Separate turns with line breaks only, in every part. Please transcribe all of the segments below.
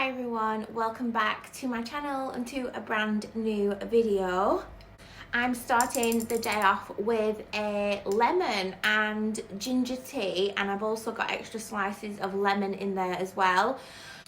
everyone, welcome back to my channel and to a brand new video. I'm starting the day off with a lemon and ginger tea, and I've also got extra slices of lemon in there as well.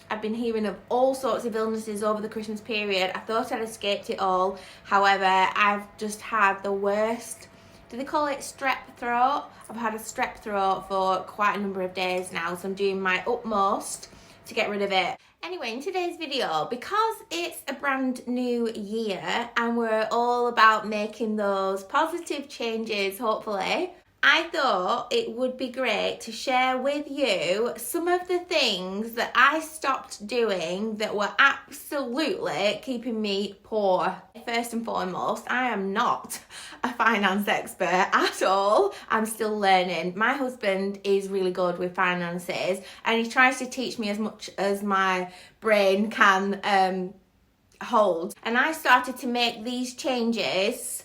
I've been hearing of all sorts of illnesses over the Christmas period. I thought I'd escaped it all. However, I've just had the worst, do they call it strep throat? I've had a strep throat for quite a number of days now, so I'm doing my utmost to get rid of it. Anyway, in today's video, because it's a brand new year and we're all about making those positive changes, hopefully, I thought it would be great to share with you some of the things that I stopped doing that were absolutely keeping me poor. First and foremost, I am not a finance expert at all. I'm still learning. My husband is really good with finances and he tries to teach me as much as my brain can hold. And I started to make these changes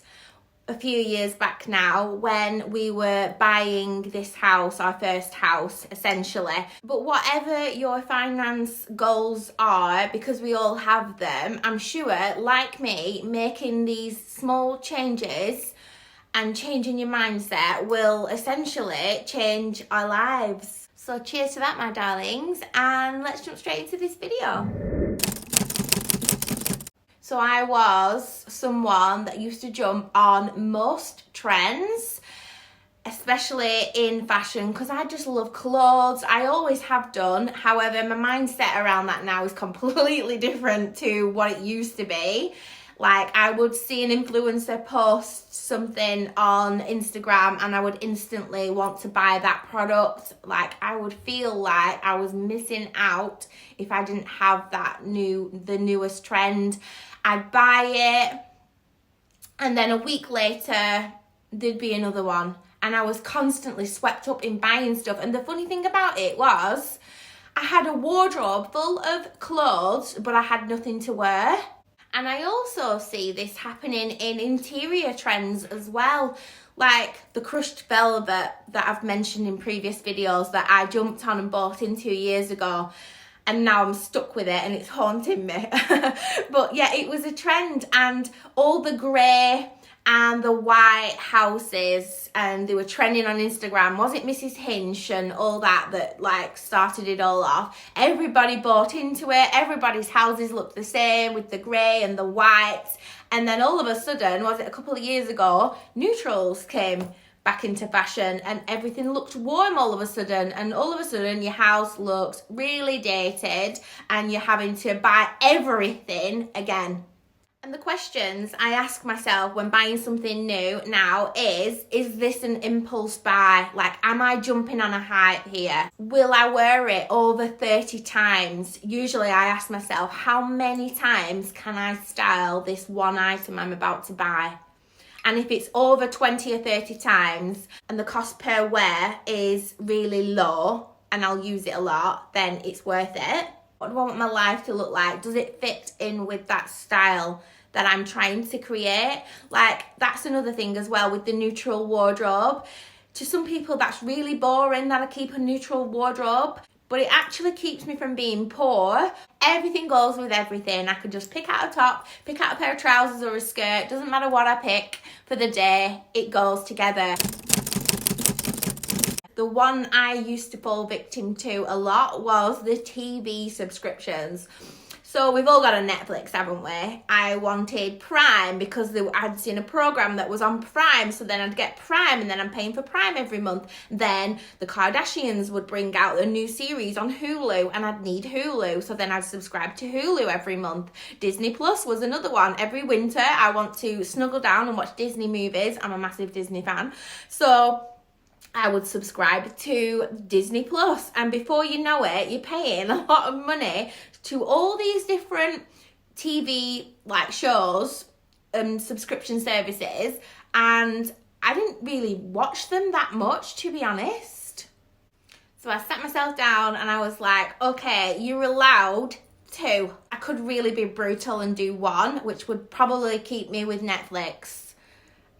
a few years back now when we were buying this house, our first house essentially. But whatever your finance goals are, because we all have them, I'm sure, like me, making these small changes and changing your mindset will essentially change our lives. So cheers to that, my darlings, and let's jump straight into this video. So I was someone that used to jump on most trends, especially in fashion, because I just love clothes. I always have done. However, my mindset around that now is completely different to what it used to be. Like, I would see an influencer post something on Instagram and I would instantly want to buy that product. Like, I would feel like I was missing out if I didn't have the newest trend. I'd buy it and then a week later there'd be another one, and I was constantly swept up in buying stuff. And the funny thing about it was I had a wardrobe full of clothes but I had nothing to wear. And I also see this happening in interior trends as well, like the crushed velvet that I've mentioned in previous videos that I jumped on and bought in 2 years ago. And now I'm stuck with it and it's haunting me. But yeah, it was a trend, and all the grey and the white houses, and they were trending on Instagram. Was it Mrs. Hinch and all that like started it all off? Everybody bought into it. Everybody's houses looked the same with the grey and the whites. And then all of a sudden, was it a couple of years ago, neutrals came back into fashion and everything looked warm all of a sudden, and all of a sudden your house looks really dated and you're having to buy everything again. And the questions I ask myself when buying something new now is this an impulse buy? Like, am I jumping on a hype here? Will I wear it over 30 times? Usually I ask myself, how many times can I style this one item I'm about to buy? And if it's over 20 or 30 times and the cost per wear is really low and I'll use it a lot, then it's worth it. What do I want my life to look like? Does it fit in with that style that I'm trying to create? Like, that's another thing as well with the neutral wardrobe. To some people, that's really boring that I keep a neutral wardrobe, but it actually keeps me from being poor. Everything goes with everything. I could just pick out a top, pick out a pair of trousers or a skirt. Doesn't matter what I pick for the day, it goes together. The one I used to fall victim to a lot was the TV subscriptions. So we've all got a Netflix, haven't we? I wanted Prime because I'd seen a program that was on Prime, so then I'd get Prime and then I'm paying for Prime every month. Then the Kardashians would bring out a new series on Hulu and I'd need Hulu, so then I'd subscribe to Hulu every month. Disney Plus was another one. Every winter I want to snuggle down and watch Disney movies. I'm a massive Disney fan. So I would subscribe to Disney Plus, and before you know it, you're paying a lot of money to all these different TV like shows and subscription services, and I didn't really watch them that much, to be honest. So I sat myself down and I was like, okay, you're allowed 2. I could really be brutal and do 1, which would probably keep me with Netflix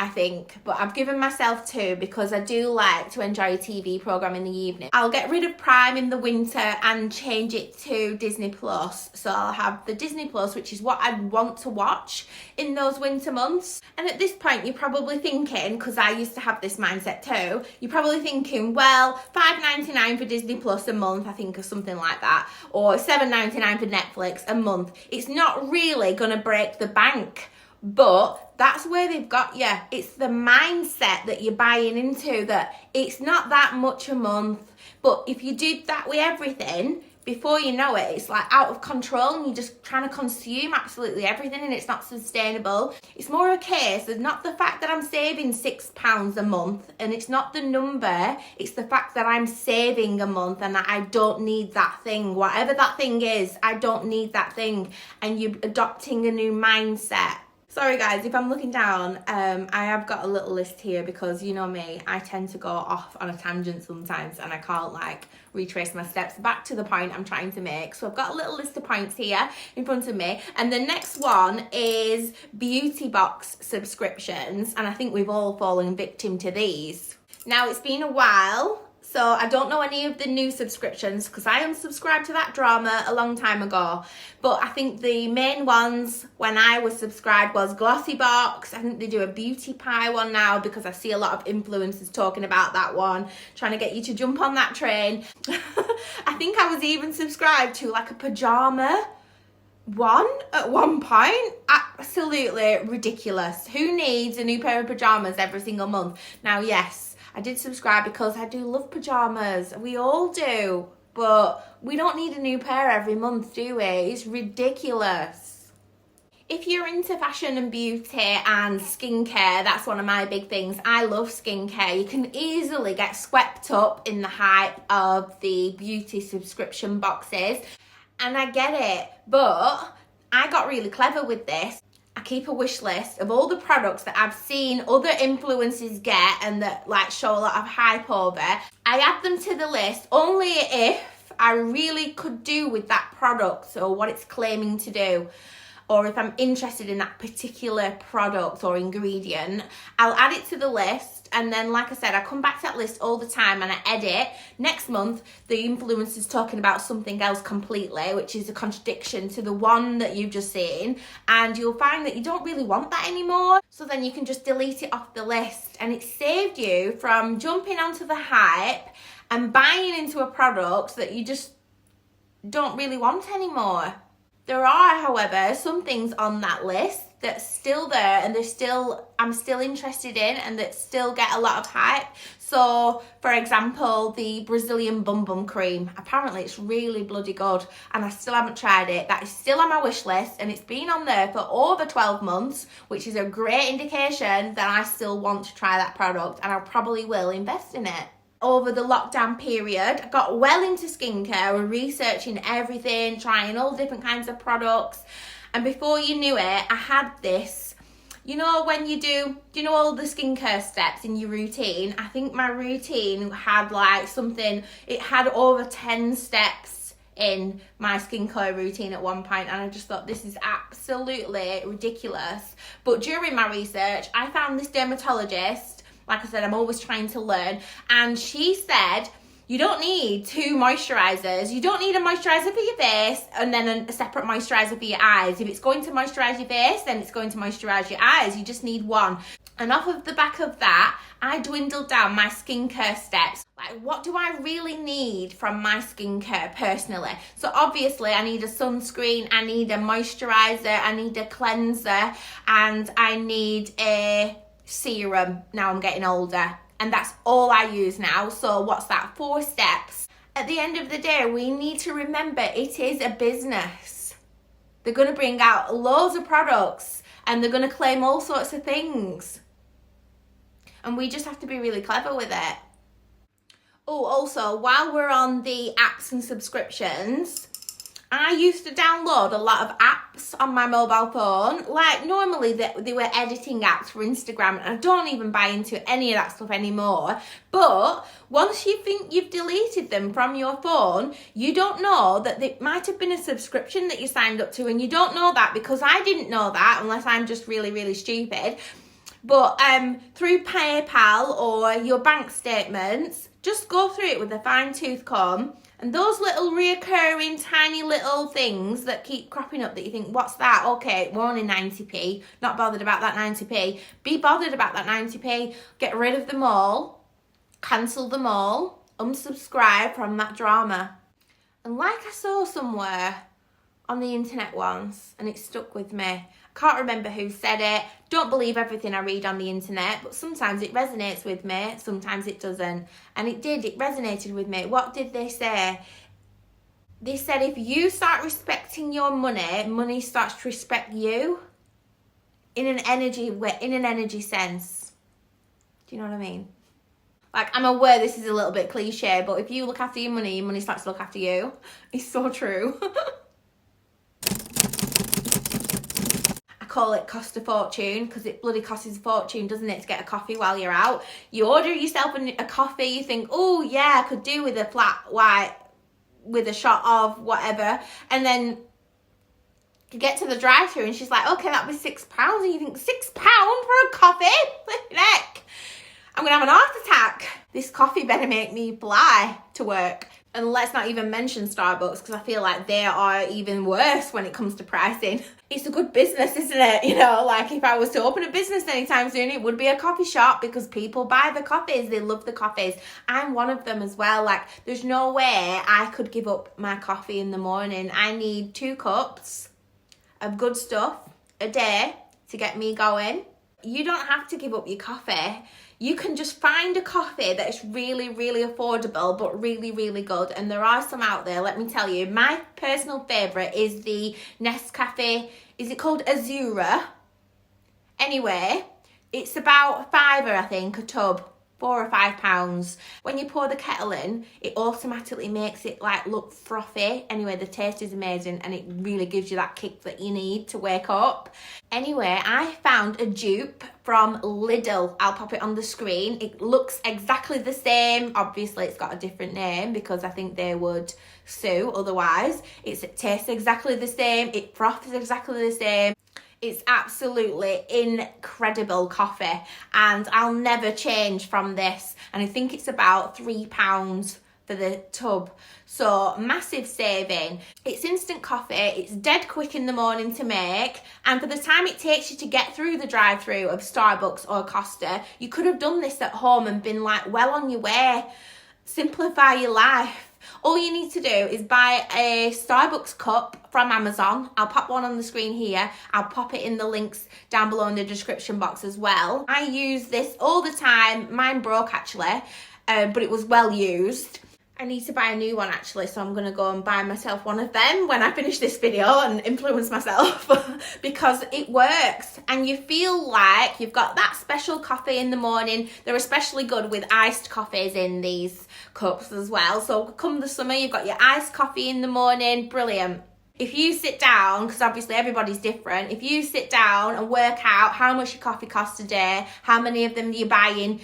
I think, but I've given myself 2 because I do like to enjoy a TV programme in the evening. I'll get rid of Prime in the winter and change it to Disney Plus. So I'll have the Disney Plus, which is what I want to watch in those winter months. And at this point, you're probably thinking, because I used to have this mindset too, you're probably thinking, well, $5.99 for Disney Plus a month, I think, or something like that, or $7.99 for Netflix a month. It's not really going to break the bank. But that's where they've got you. It's the mindset that you're buying into, that it's not that much a month. But if you do that with everything, before you know it, it's like out of control and you're just trying to consume absolutely everything and it's not sustainable. It's more a case of not the fact that I'm saving £6 a month, and it's not the number, it's the fact that I'm saving a month and that I don't need that thing. Whatever that thing is, I don't need that thing. And you're adopting a new mindset. Sorry guys, if I'm looking down, I have got a little list here because you know me, I tend to go off on a tangent sometimes and I can't like retrace my steps back to the point I'm trying to make. So I've got a little list of points here in front of me, and the next one is beauty box subscriptions, and I think we've all fallen victim to these. Now it's been a while, so I don't know any of the new subscriptions because I unsubscribed to that drama a long time ago. But I think the main ones when I was subscribed was Glossybox. I think they do a Beauty Pie one now because I see a lot of influencers talking about that one, trying to get you to jump on that train. I think I was even subscribed to like a pajama one at one point. Absolutely ridiculous. Who needs a new pair of pajamas every single month? Now, yes, I did subscribe because I do love pajamas. We all do. But we don't need a new pair every month, do we? It's ridiculous. If you're into fashion and beauty and skincare, that's one of my big things. I love skincare. You can easily get swept up in the hype of the beauty subscription boxes. And I get it. But I got really clever with this. I keep a wish list of all the products that I've seen other influencers get and that like show a lot of hype over. I add them to the list only if I really could do with that product or what it's claiming to do, or if I'm interested in that particular product or ingredient. I'll add it to the list, and then like I said, I come back to that list all the time and I edit. Next month the influencer's talking about something else completely, which is a contradiction to the one that you've just seen, and you'll find that you don't really want that anymore. So then you can just delete it off the list, and it saved you from jumping onto the hype and buying into a product that you just don't really want anymore. There are, however, some things on that list that's still there and I'm still interested in and that still get a lot of hype. So, for example, the Brazilian Bum Bum Cream. Apparently it's really bloody good and I still haven't tried it. That is still on my wish list and it's been on there for over 12 months, which is a great indication that I still want to try that product and I probably will invest in it. Over the lockdown period, I got well into skincare and researching everything, trying all different kinds of products. And before you knew it, I had this, you know, when you do all the skincare steps in your routine? I think my routine had like something, it had over 10 steps in my skincare routine at one point, and I just thought this is absolutely ridiculous. But during my research, I found this dermatologist. Like I said, I'm always trying to learn. And she said, you don't need 2 moisturisers. You don't need a moisturiser for your face and then a separate moisturiser for your eyes. If it's going to moisturise your face, then it's going to moisturise your eyes. You just need one. And off of the back of that, I dwindled down my skincare steps. Like, what do I really need from my skincare personally? So obviously I need a sunscreen, I need a moisturiser, I need a cleanser, and I need a serum. Now I'm getting older and that's all I use now. So what's that? 4 steps. At the end of the day, we need to remember it is a business. They're going to bring out loads of products and they're going to claim all sorts of things, and we just have to be really clever with it. Oh, also, while we're on the apps and subscriptions, I used to download a lot of apps on my mobile phone. Like, normally they were editing apps for Instagram, and I don't even buy into any of that stuff anymore. But once you think you've deleted them from your phone, you don't know that it might have been a subscription that you signed up to, and you don't know that because I didn't know that, unless I'm just really, really stupid. But through PayPal or your bank statements, just go through it with a fine tooth comb. And those little reoccurring tiny little things that keep cropping up that you think, what's that? Okay, we're only 90p. Not bothered about that 90p. Be bothered about that 90p. Get rid of them all. Cancel them all. Unsubscribe from that drama. And like I saw somewhere on the internet once, and it stuck with me. I can't remember who said it. Don't believe everything I read on the internet, but sometimes it resonates with me, sometimes it doesn't. And it did, it resonated with me. What did they say? They said if you start respecting your money, money starts to respect you in an energy sense. Do you know what I mean? Like, I'm aware this is a little bit cliche, but if you look after your money starts to look after you. It's so true. Call it cost a fortune because it bloody costs a fortune, doesn't it, to get a coffee while you're out. You order yourself a coffee, you think, oh yeah, I could do with a flat white with a shot of whatever, and then you get to the drive-thru and she's like, okay, that was £6, and you think, £6 for a coffee? Heck, I'm gonna have an heart attack. This coffee better make me fly to work. And let's not even mention Starbucks, because I feel like they are even worse when it comes to pricing. It's a good business, isn't it? You know, like if I was to open a business anytime soon, it would be a coffee shop because people buy the coffees. They love the coffees. I'm one of them as well. Like, there's no way I could give up my coffee in the morning. I need 2 cups of good stuff a day to get me going. You don't have to give up your coffee. You can just find a coffee that is really, really affordable, but really, really good. And there are some out there, let me tell you. My personal favourite is the Nescafe, is it called Azura? Anyway, it's about £5, I think, a tub. £4 or £5. When you pour the kettle in, it automatically makes it like look frothy. Anyway, the taste is amazing and it really gives you that kick that you need to wake up. Anyway, I found a dupe from Lidl. I'll pop it on the screen. It looks exactly the same. Obviously, it's got a different name because I think they would sue otherwise. It tastes exactly the same. It froths exactly the same. It's absolutely incredible coffee and I'll never change from this. And I think it's about £3 for the tub. So massive saving. It's instant coffee. It's dead quick in the morning to make. And for the time it takes you to get through the drive-through of Starbucks or Costa, you could have done this at home and been like well on your way. Simplify your life. All you need to do is buy a Starbucks cup from Amazon. I'll pop one on the screen here. I'll pop it in the links down below in the description box as well. I use this all the time. Mine broke actually, but it was well used. I need to buy a new one actually, so I'm going to go and buy myself one of them when I finish this video and influence myself because it works and you feel like you've got that special coffee in the morning. They're especially good with iced coffees in these cups as well. So come the summer, you've got your iced coffee in the morning, brilliant. If you sit down, because obviously everybody's different, if you sit down and work out how much your coffee costs a day, how many of them you're buying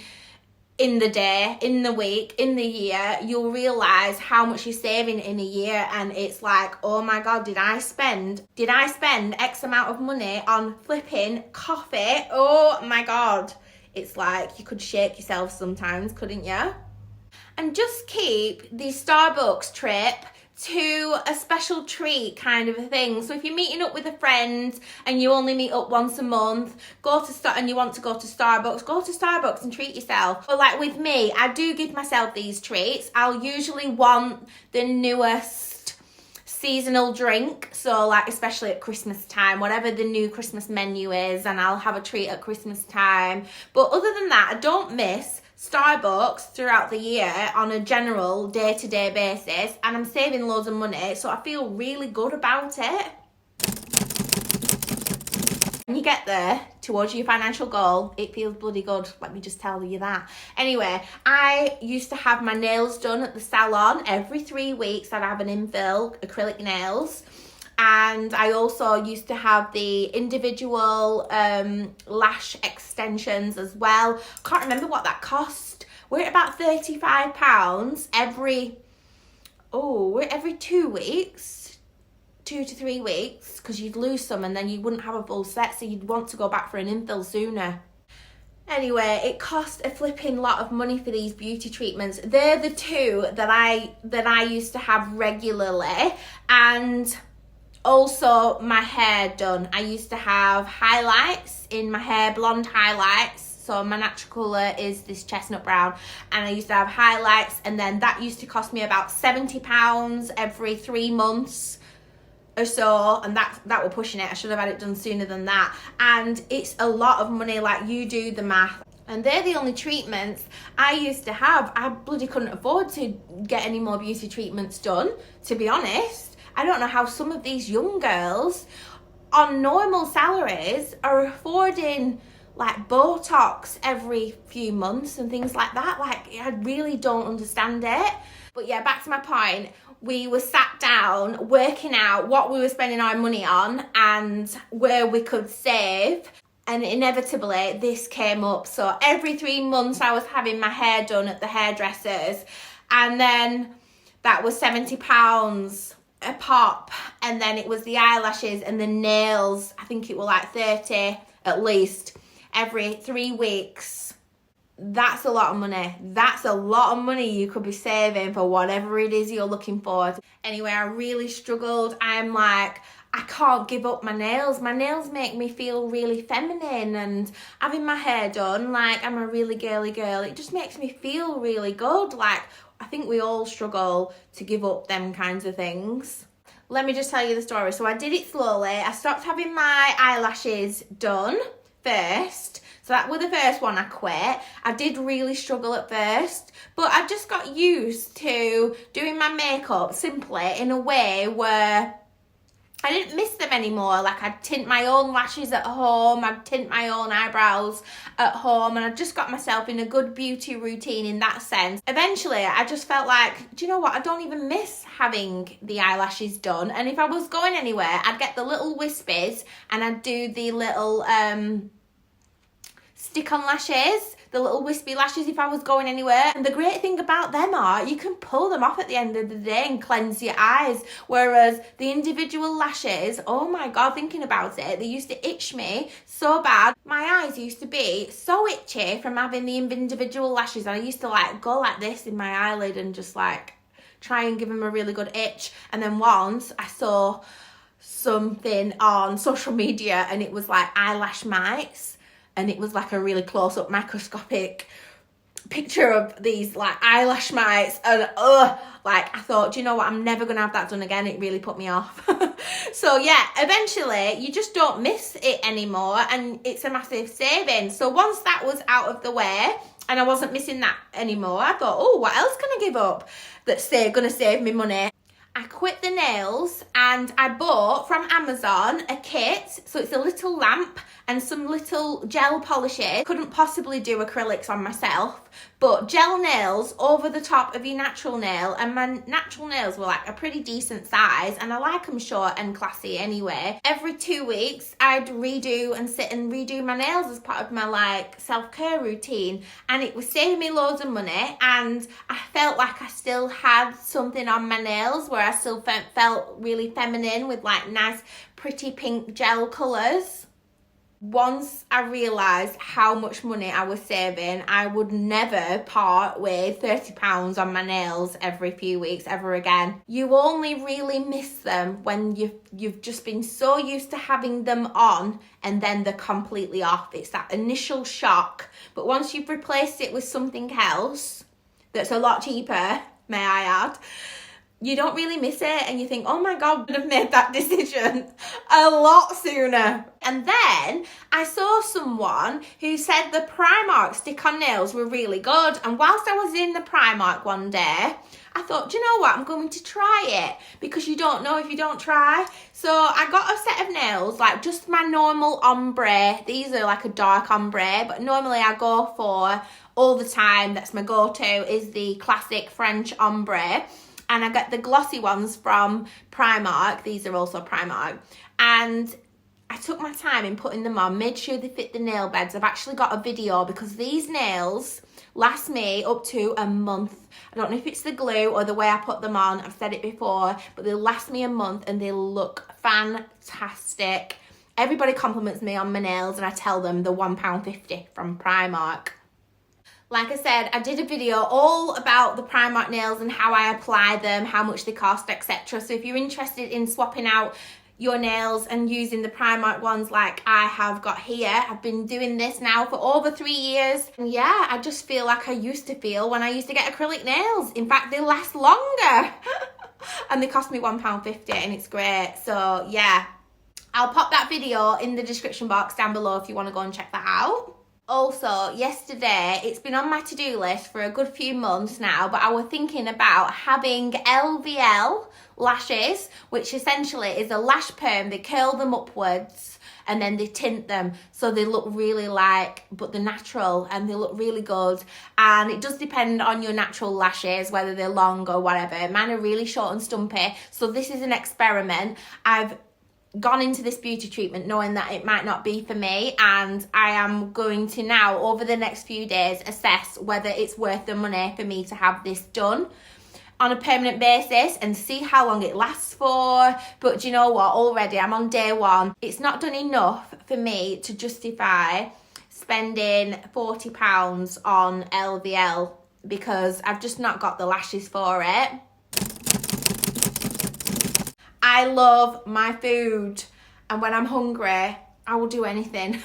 in the day, in the week, in the year, you'll realise how much you're saving in a year. And it's like, oh my God, did I spend X amount of money on flipping coffee? Oh my God. It's like you could shake yourself sometimes, couldn't you? And just keep the Starbucks trip to a special treat kind of a thing. So if you're meeting up with a friend and you only meet up once a month, and you want to go to Starbucks and treat yourself. But like with me, I do give myself these treats. I'll usually want the newest seasonal drink, so like especially at Christmas time, whatever the new Christmas menu is, and I'll have a treat at Christmas time. But other than that, I don't miss Starbucks throughout the year on a general day-to-day basis, and I'm saving loads of money, so I feel really good about it. When you get there towards your financial goal, it feels bloody good, let me just tell you that. Anyway, I used to have my nails done at the salon every 3 weeks. I'd have an infill acrylic nails. And I also used to have the individual lash extensions as well. Can't remember what that cost. We're at about £35 every 2 weeks, 2 to 3 weeks, because you'd lose some and then you wouldn't have a full set, so you'd want to go back for an infill sooner. Anyway, it cost a flipping lot of money for these beauty treatments. They're the two that I used to have regularly, and also my hair done. I used to have highlights in my hair, blonde highlights. So my natural colour is this chestnut brown, and I used to have highlights, and then that used to cost me about £70 every 3 months or so, and that were pushing it. I should have had it done sooner than that, and it's a lot of money. Like, you do the math, and they're the only treatments I used to have. I bloody couldn't afford to get any more beauty treatments done, to be honest. I don't know how some of these young girls on normal salaries are affording like Botox every few months and things like that. Like, I really don't understand it. But yeah, back to my point. We were sat down working out what we were spending our money on and where we could save, and inevitably this came up. So every 3 months I was having my hair done at the hairdressers, and then that was £70 a pop, and then it was the eyelashes and the nails. I think it were like 30 at least every 3 weeks. That's a lot of money. That's a lot of money you could be saving for whatever it is you're looking for. Anyway, I really struggled. I'm like, I can't give up my nails. My nails make me feel really feminine, and having my hair done, like I'm a really girly girl, it just makes me feel really good. Like, I think we all struggle to give up them kinds of things. Let me just tell you the story. So I did it slowly. I stopped having my eyelashes done first. So that was the first one I quit. I did really struggle at first, but I just got used to doing my makeup simply in a way where I didn't miss them anymore. Like, I'd tint my own lashes at home, I'd tint my own eyebrows at home, and I just got myself in a good beauty routine in that sense. Eventually, I just felt like, do you know what? I don't even miss having the eyelashes done. And if I was going anywhere, I'd get the little wispies and I'd do the little stick-on lashes, the little wispy lashes if I was going anywhere. And the great thing about them are you can pull them off at the end of the day and cleanse your eyes. Whereas the individual lashes, oh my God, thinking about it, they used to itch me so bad. My eyes used to be so itchy from having the individual lashes. I used to like go like this in my eyelid and just like try and give them a really good itch. And then once I saw something on social media and it was like eyelash mites. And it was like a really close-up microscopic picture of these like eyelash mites, and like I thought, do you know what, I'm never gonna have that done again. It really put me off. So yeah, eventually you just don't miss it anymore, and it's a massive saving. So once that was out of the way and I wasn't missing that anymore, I thought, oh, what else can I give up that's gonna save me money? I quit the nails and I bought from Amazon a kit. So it's a little lamp and some little gel polishes. Couldn't possibly do acrylics on myself, but gel nails over the top of your natural nail, and my natural nails were like a pretty decent size, and I like them short and classy anyway. Every 2 weeks I'd redo and sit and redo my nails as part of my like self-care routine, and it was saving me loads of money, and I felt like I still had something on my nails where I still felt really feminine with like nice pretty pink gel colours. Once I realised how much money I was saving, I would never part with £30 on my nails every few weeks ever again. You only really miss them when you've just been so used to having them on and then they're completely off. It's that initial shock. But once you've replaced it with something else that's a lot cheaper, may I add, you don't really miss it, and you think, oh my God, I would have made that decision a lot sooner. And then I saw someone who said the Primark stick-on nails were really good, and whilst I was in the Primark one day, I thought, do you know what, I'm going to try it, because you don't know if you don't try. So I got a set of nails, like just my normal ombre. These are like a dark ombre, but normally I go for, all the time, that's my go-to, is the classic French ombre. And I got the glossy ones from Primark. These are also Primark. And I took my time in putting them on, made sure they fit the nail beds. I've actually got a video because these nails last me up to a month. I don't know if it's the glue or the way I put them on. I've said it before, but they last me a month and they look fantastic. Everybody compliments me on my nails and I tell them they're £1.50 from Primark. Like I said, I did a video all about the Primark nails and how I apply them, how much they cost, etc. So if you're interested in swapping out your nails and using the Primark ones like I have got here, I've been doing this now for over 3 years. And yeah, I just feel like I used to feel when I used to get acrylic nails. In fact, they last longer. And they cost me £1.50 and it's great. So yeah, I'll pop that video in the description box down below if you want to go and check that out. Also, yesterday, it's been on my to-do list for a good few months now, but I was thinking about having LVL lashes, which essentially is a lash perm. They curl them upwards and then they tint them so they look really but they're natural and they look really good. And it does depend on your natural lashes, whether they're long or whatever. Mine are really short and stumpy, so this is an experiment. I've gone into this beauty treatment knowing that it might not be for me, and I am going to now over the next few days assess whether it's worth the money for me to have this done on a permanent basis and see how long it lasts for. But do you know what, already I'm on day one. It's not done enough for me to justify spending £40 on LVL because I've just not got the lashes for it. I love my food, and when I'm hungry, I will do anything.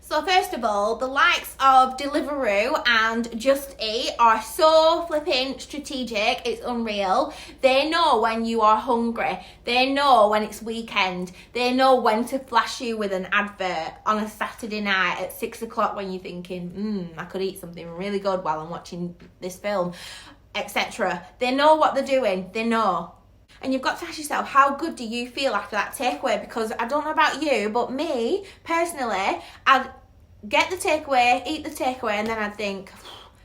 So first of all, the likes of Deliveroo and Just Eat are so flipping strategic, it's unreal. They know when you are hungry. They know when it's weekend. They know when to flash you with an advert on a Saturday night at 6 o'clock when you're thinking, I could eat something really good while I'm watching this film, etc. They know what they're doing, they know. And you've got to ask yourself, how good do you feel after that takeaway? Because I don't know about you, but me, personally, I'd get the takeaway, eat the takeaway, and then I'd think,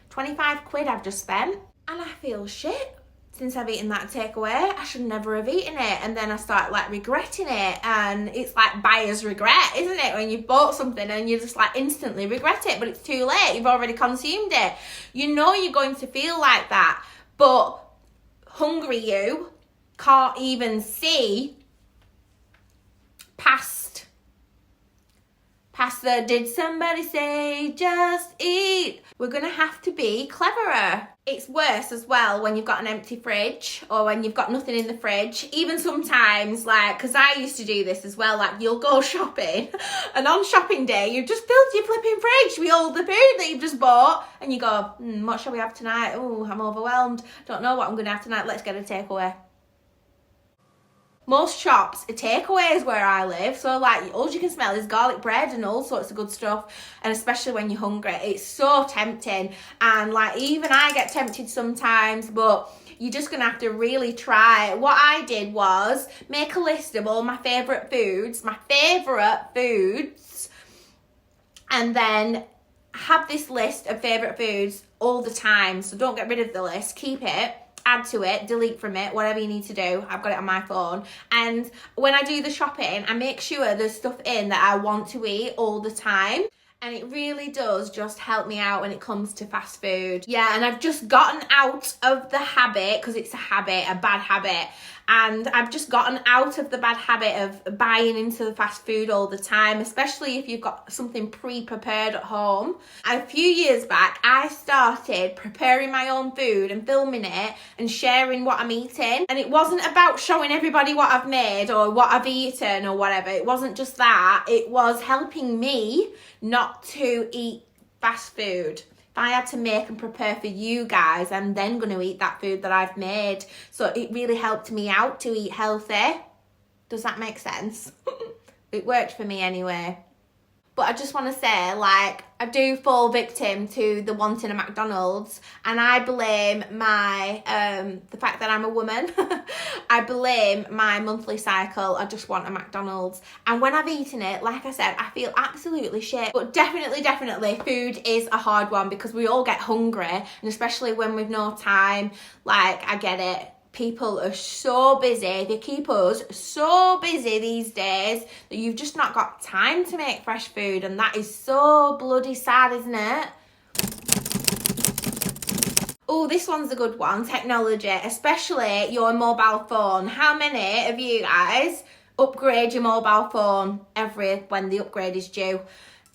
25 quid I've just spent. And I feel shit since I've eaten that takeaway. I should never have eaten it. And then I start regretting it. And it's like buyer's regret, isn't it? When you've bought something and you just instantly regret it, but it's too late. You've already consumed it. You know you're going to feel like that. But hungry you can't even see past the did somebody say just eat. We're gonna have to be cleverer. It's worse as well when you've got an empty fridge or when you've got nothing in the fridge. Even sometimes, because I used to do this as well, you'll go shopping and on shopping day you've just filled your flipping fridge with all the food that you've just bought and you go, what shall we have tonight? Oh, I'm overwhelmed, don't know what I'm gonna have tonight, let's get a takeaway. Most shops are takeaways where I live, so all you can smell is garlic bread and all sorts of good stuff, and especially when you're hungry, it's so tempting. And even I get tempted sometimes, but you're just gonna have to really try. What I did was make a list of all my favourite foods, and then have this list of favourite foods all the time. So don't get rid of the list, keep it. Add to it, delete from it, whatever you need to do. I've got it on my phone. And when I do the shopping, I make sure there's stuff in that I want to eat all the time. And it really does just help me out when it comes to fast food. Yeah, and I've just gotten out of the habit, because it's a bad habit. And I've just gotten out of the bad habit of buying into the fast food all the time, especially if you've got something pre-prepared at home. A few years back, I started preparing my own food and filming it and sharing what I'm eating. And it wasn't about showing everybody what I've made or what I've eaten or whatever. It wasn't just that. It was helping me not to eat fast food. I had to make and prepare for you guys, I'm then going to eat that food that I've made. So it really helped me out to eat healthy. Does that make sense? It worked for me anyway. But I just want to say, I do fall victim to the wanting a McDonald's, and I blame the fact that I'm a woman. I blame my monthly cycle. I just want a McDonald's. And when I've eaten it, like I said, I feel absolutely shit. But definitely, food is a hard one because we all get hungry, and especially when we've no time. I get it. People are so busy, they keep us so busy these days that you've just not got time to make fresh food, and that is so bloody sad, isn't it? Oh, this one's a good one, technology, especially your mobile phone. How many of you guys upgrade your mobile phone when the upgrade is due.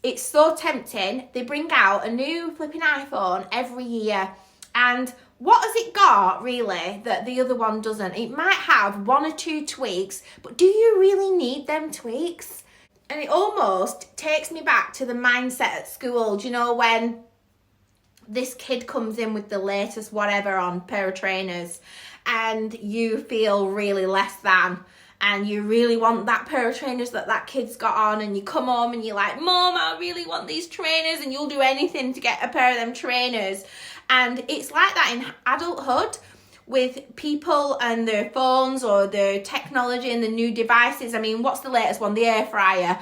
It's so tempting. They bring out a new flipping iPhone every year, and what has it got really that the other one doesn't? It might have one or two tweaks, but do you really need them tweaks? And it almost takes me back to the mindset at school. Do you know when this kid comes in with the latest whatever on pair of trainers and you feel really less than, and you really want that pair of trainers that kid's got on, and you come home and you're like, Mom, I really want these trainers, and you'll do anything to get a pair of them trainers. And it's like that in adulthood with people and their phones or their technology and the new devices. I mean, what's the latest one? The air fryer.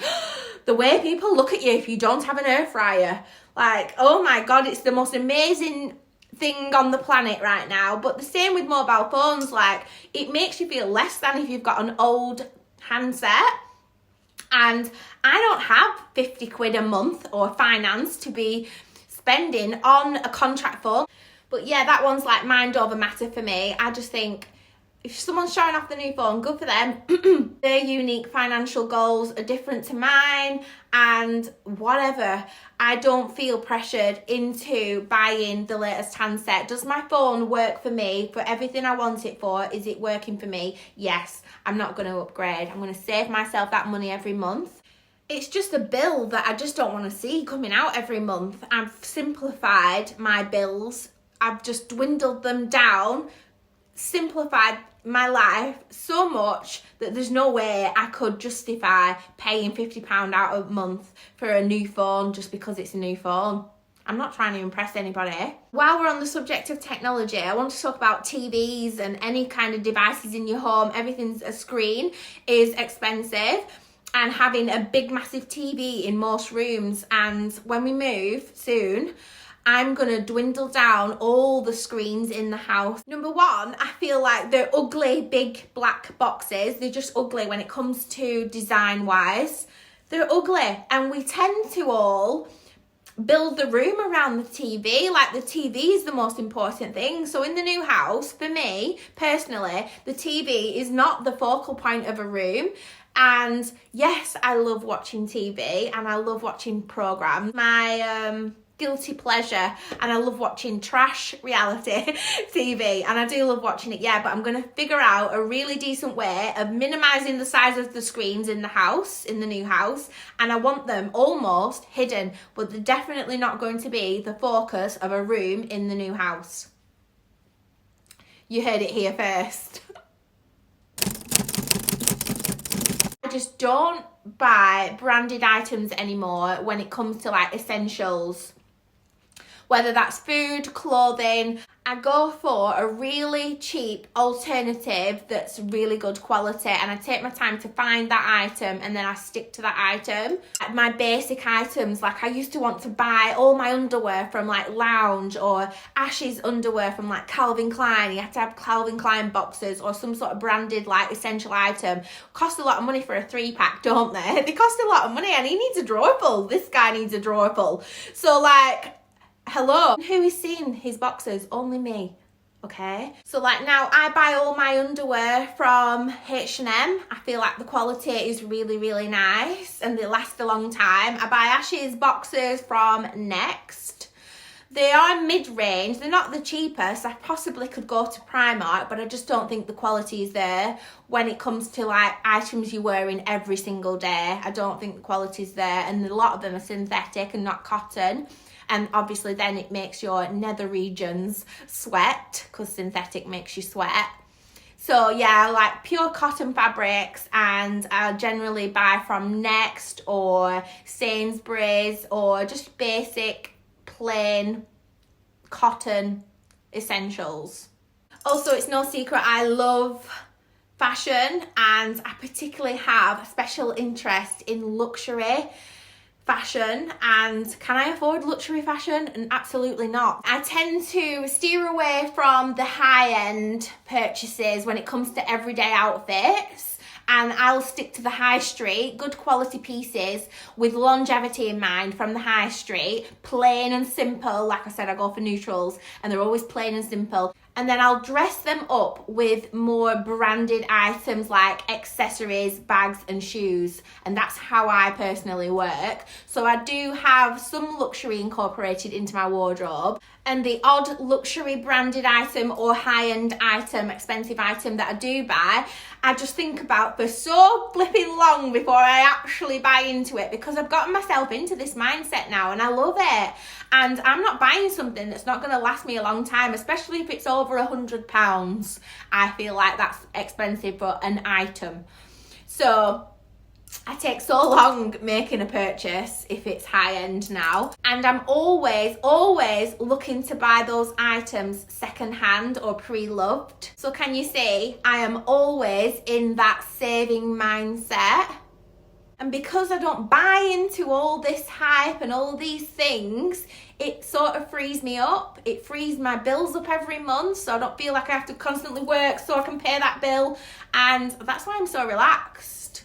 The way people look at you if you don't have an air fryer. Like, oh my God, it's the most amazing thing on the planet right now. But the same with mobile phones. Like, it makes you feel less than if you've got an old handset. And I don't have 50 quid a month or finance to be spending on a contract phone. But yeah, that one's like mind over matter for me. I just think if someone's showing off the new phone, good for them. Their unique financial goals are different to mine, and whatever. I don't feel pressured into buying the latest handset. Does my phone work for me for everything I want it for? Is it working for me? Yes. I'm not going to upgrade. I'm going to save myself that money every month. It's just a bill that I just don't want to see coming out every month. I've simplified my bills. I've just dwindled them down, simplified my life so much that there's no way I could justify paying £50 out a month for a new phone just because it's a new phone. I'm not trying to impress anybody. While we're on the subject of technology, I want to talk about TVs and any kind of devices in your home. Everything's a screen is expensive, and having a big massive TV in most rooms. And when we move soon, I'm going to dwindle down all the screens in the house. Number one, I feel like they're ugly, big black boxes. They're just ugly when it comes to design-wise. They're ugly, and we tend to all build the room around the TV. Like, the TV is the most important thing. So in the new house, for me, personally, the TV is not the focal point of a room. And yes, I love watching TV and I love watching programs. My guilty pleasure, and I love watching trash reality TV, and I do love watching it, yeah, but I'm going to figure out a really decent way of minimizing the size of the screens in the house, in the new house, and I want them almost hidden, but they're definitely not going to be the focus of a room in the new house. You heard it here first. I just don't buy branded items anymore when it comes to like essentials. Whether that's food, clothing, I go for a really cheap alternative that's really good quality, and I take my time to find that item and then I stick to that item. Like my basic items, like I used to want to buy all my underwear from like Lounge, or Ash's underwear from like Calvin Klein. You have to have Calvin Klein boxes or some sort of branded like essential item. Cost a lot of money for a 3-pack, don't they? They cost a lot of money, and he needs a drawer full. This guy needs a drawer full. So like, hello, who is seeing his boxes? Only me, okay? So like now I buy all my underwear from H&M. I feel like the quality is really, really nice and they last a long time. I buy Ash's boxers from Next. They are mid-range. They're not the cheapest. I possibly could go to Primark, but I just don't think the quality is there when it comes to like items you're wearing every single day. I don't think the quality is there, and a lot of them are synthetic and not cotton. And obviously then it makes your nether regions sweat, because synthetic makes you sweat. So yeah, I like pure cotton fabrics, and I'll generally buy from Next or Sainsbury's, or just basic plain cotton essentials. Also, it's no secret I love fashion, and I particularly have a special interest in luxury fashion. And can I afford luxury fashion? And absolutely not. I tend to steer away from the high-end purchases when it comes to everyday outfits, and I'll stick to the high street, good quality pieces with longevity in mind from the high street, plain and simple. Like I said, I go for neutrals and they're always plain and simple. and then I'll dress them up with more branded items like accessories, bags and shoes, and that's how I personally work. So I do have some luxury incorporated into my wardrobe, and the odd luxury branded item or high-end item, expensive item that I do buy, I just think about for so flipping long before I actually buy into it, because I've gotten myself into this mindset now and I love it. And I'm not buying something that's not going to last me a long time, especially if it's over £100. I feel like that's expensive for an item. So I take so long making a purchase if it's high end now, and I'm always looking to buy those items second hand or pre-loved. So can you see, I am always in that saving mindset. And because I don't buy into all this hype and all these things, it sort of frees me up. It frees my bills up every month, so I don't feel like I have to constantly work so I can pay that bill. And that's why I'm so relaxed.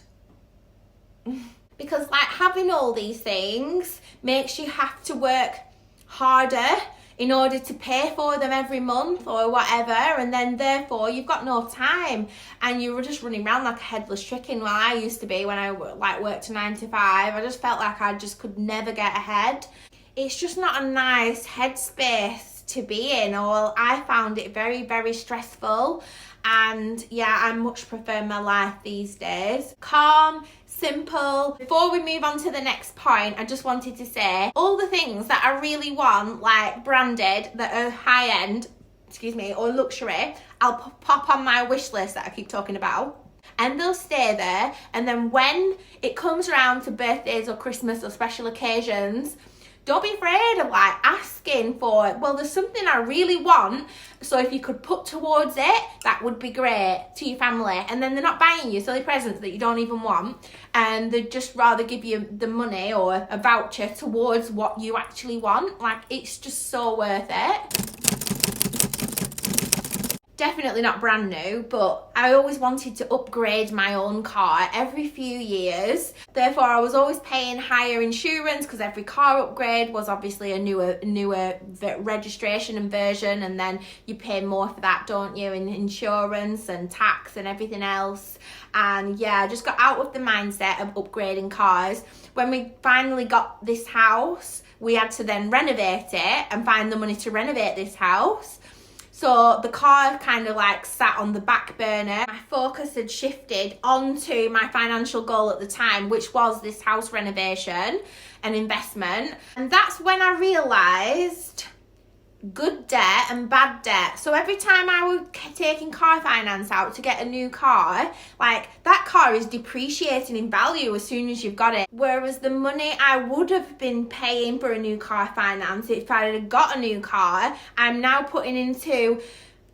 Because like having all these things makes you have to work harder in order to pay for them every month or whatever, and then therefore you've got no time and you're just running around like a headless chicken. Well, I used to be when I worked 9 to 5. I just felt like I just could never get ahead. It's just not a nice headspace to be in, or I found it very, very stressful. And yeah, I much prefer my life these days. Calm, simple. Before we move on to the next point, I just wanted to say all the things that I really want, like branded, that are high end, or luxury, I'll pop on my wish list that I keep talking about. And they'll stay there. And then when it comes around to birthdays or Christmas or special occasions, don't be afraid of like asking for it. Well, there's something I really want, so if you could put towards it, that would be great, to your family. And then they're not buying you silly presents that you don't even want, and they'd just rather give you the money or a voucher towards what you actually want. Like, it's just so worth it. Definitely not brand new, but I always wanted to upgrade my own car every few years. Therefore, I was always paying higher insurance because every car upgrade was obviously a newer registration and version, and then you pay more for that, don't you, in insurance and tax and everything else. And yeah, I just got out of the mindset of upgrading cars. When we finally got this house, we had to then renovate it and find the money to renovate this house. So the car kind of like sat on the back burner. My focus had shifted onto my financial goal at the time, which was this house renovation and investment. And that's when I realised good debt and bad debt. So every time I was taking car finance out to get a new car, like that car is depreciating in value as soon as you've got it. Whereas the money I would have been paying for a new car finance if I had got a new car, I'm now putting into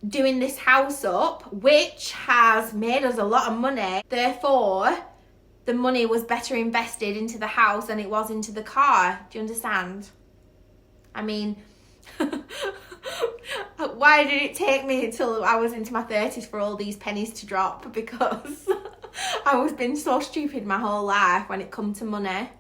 doing this house up, which has made us a lot of money. Therefore, the money was better invested into the house than it was into the car. Do you understand? I mean, why did it take me until I was into my 30s for all these pennies to drop? Because I was being so stupid my whole life when it comes to money.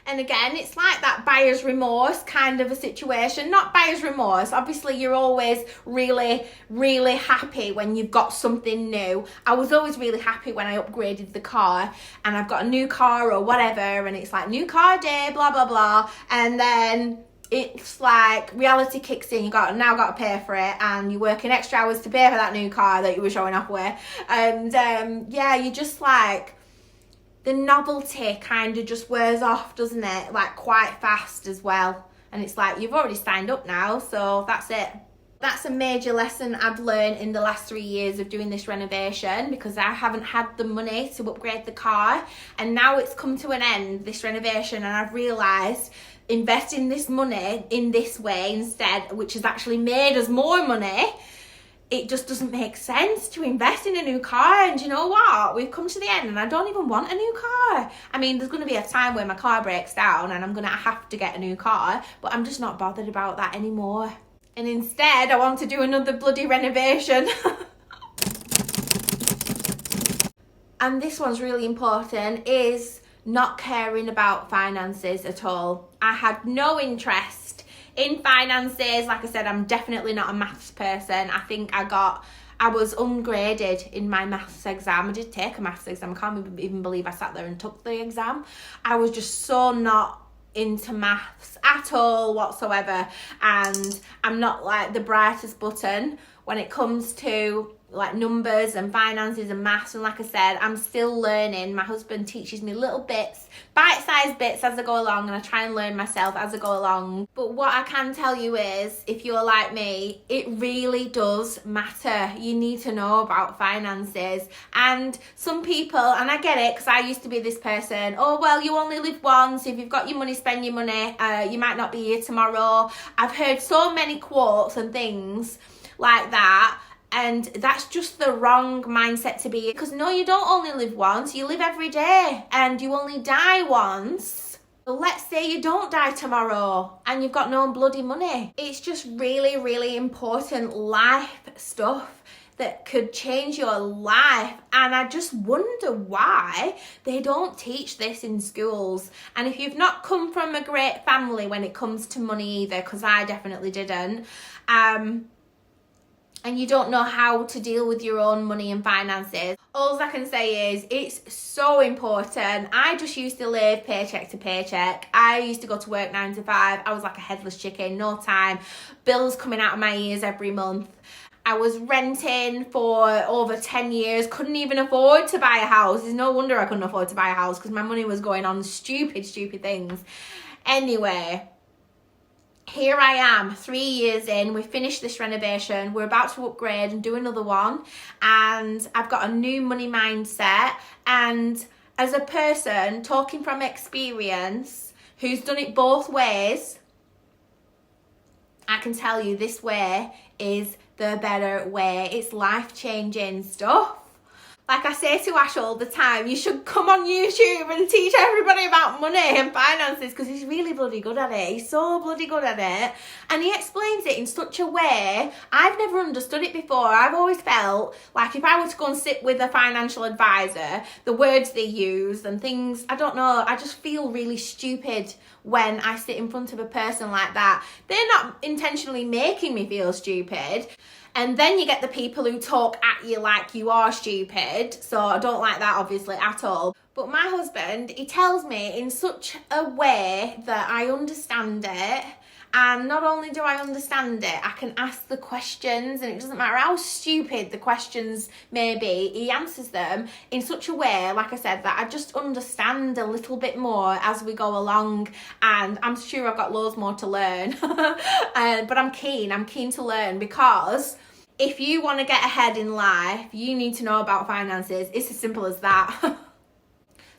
And again, it's like that buyer's remorse kind of a situation. Not buyer's remorse. Obviously, you're always really, really happy when you've got something new. I was always really happy when I upgraded the car and I've got a new car or whatever, and it's like new car day, blah, blah, blah. And then it's like reality kicks in. You now got to pay for it, and you're working extra hours to pay for that new car that you were showing off with. And yeah, you just like, the novelty kind of just wears off, doesn't it? Like quite fast as well. And it's like, you've already signed up now, so that's it. That's a major lesson I've learned in the last 3 years of doing this renovation, because I haven't had the money to upgrade the car. And now it's come to an end, this renovation, and I've realised investing this money in this way instead, which has actually made us more money, it just doesn't make sense to invest in a new car. And you know what? We've come to the end and I don't even want a new car. I mean, there's going to be a time where my car breaks down and I'm going to have to get a new car, but I'm just not bothered about that anymore. And instead, I want to do another bloody renovation. And this one's really important, is not caring about finances at all. I had no interest In finances, like I said, I'm definitely not a maths person. I think I was ungraded in my maths exam. I did take a maths exam. I can't even believe I sat there and took the exam. I was just so not into maths at all whatsoever, and I'm not like the brightest button when it comes to like numbers and finances and maths. And like I said, I'm still learning. My husband teaches me little bits, bite-sized bits as I go along, and I try and learn myself as I go along. But what I can tell you is, if you're like me, it really does matter. You need to know about finances. And some people, and I get it, because I used to be this person, oh well, you only live once, if you've got your money, spend your money, you might not be here tomorrow. I've heard so many quotes and things like that. And that's just the wrong mindset to be, because no, you don't only live once, you live every day, and you only die once. So let's say you don't die tomorrow and you've got no bloody money. It's just really, really important life stuff that could change your life. And I just wonder why they don't teach this in schools. And if you've not come from a great family when it comes to money either, because I definitely didn't, and you don't know how to deal with your own money and finances, all I can say is it's so important. I just used to live paycheck to paycheck. I used to go to work 9 to 5. I was like a headless chicken, no time, bills coming out of my ears every month. I was renting for over 10 years, couldn't even afford to buy a house. There's no wonder I couldn't afford to buy a house, because my money was going on stupid things. Anyway, here I am 3 years in, we've finished this renovation, we're about to upgrade and do another one, and I've got a new money mindset. And as a person talking from experience who's done it both ways, I can tell you this way is the better way. It's life-changing stuff. Like I say to Ash all the time, you should come on YouTube and teach everybody about money and finances, because he's really bloody good at it. He's so bloody good at it. And he explains it in such a way, I've never understood it before. I've always felt like if I were to go and sit with a financial advisor, the words they use and things, I don't know, I just feel really stupid when I sit in front of a person like that. They're not intentionally making me feel stupid. And then you get the people who talk at you like you are stupid. So I don't like that, obviously, at all. But my husband, he tells me in such a way that I understand it. And not only do I understand it, I can ask the questions, and it doesn't matter how stupid the questions may be, he answers them in such a way, like I said, that I just understand a little bit more as we go along. And I'm sure I've got loads more to learn. But I'm keen to learn, because if you want to get ahead in life, you need to know about finances. It's as simple as that.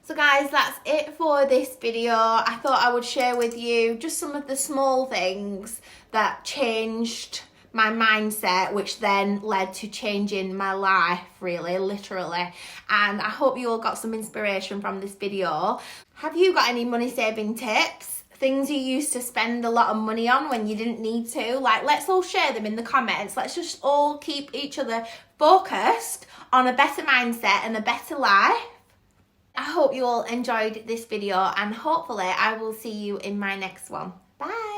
So guys, that's it for this video. I thought I would share with you just some of the small things that changed my mindset, which then led to changing my life, really, literally. And I hope you all got some inspiration from this video. Have you got any money saving tips? Things you used to spend a lot of money on when you didn't need to? Like, let's all share them in the comments. Let's just all keep each other focused on a better mindset and a better life. I hope you all enjoyed this video, and hopefully I will see you in my next one. Bye.